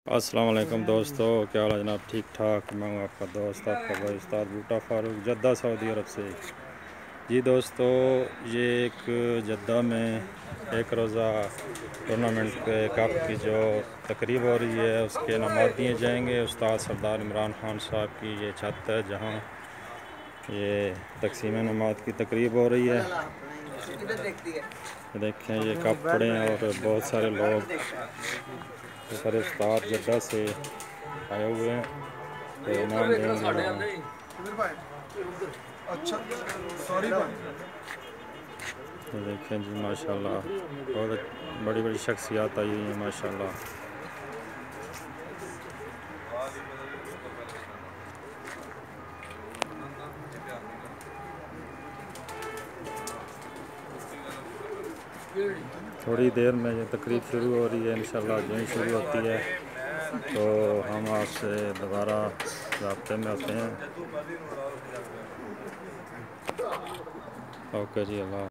अस्सलाम वालेकुम दोस्तों, क्या हाल है जनाब? ठीक ठाक। मैं हूँ आपका दोस्त, आपका भाई उस्ताद बूटा फ़ारूक, जद्दा सऊदी अरब से। जी दोस्तों, ये एक जद्दा में एक रोज़ा टूर्नामेंट के कप की जो तकरीब हो रही है उसके इनामात दिए जाएंगे। उस्ताद सरदार इमरान खान साहब की ये छत है जहाँ ये तकसीम इनामात की तकरीब हो रही है। देखें ये कप पड़े हैं और बहुत सारे लोग ऊपर उस्ताद जद्दा से आए हुए हैं तो इनाम देंगे। अच्छा सॉरी ये देखें जी, माशाल्लाह बहुत बड़ी बड़ी शख्सियात आई हुई हैं माशाल्लाह। थोड़ी देर में ये तकरीब शुरू हो रही है, इंशाल्लाह जो ही शुरू होती है तो हम आपसे दोबारा राब्ते में आते हैं। ओके जी, अल्लाह।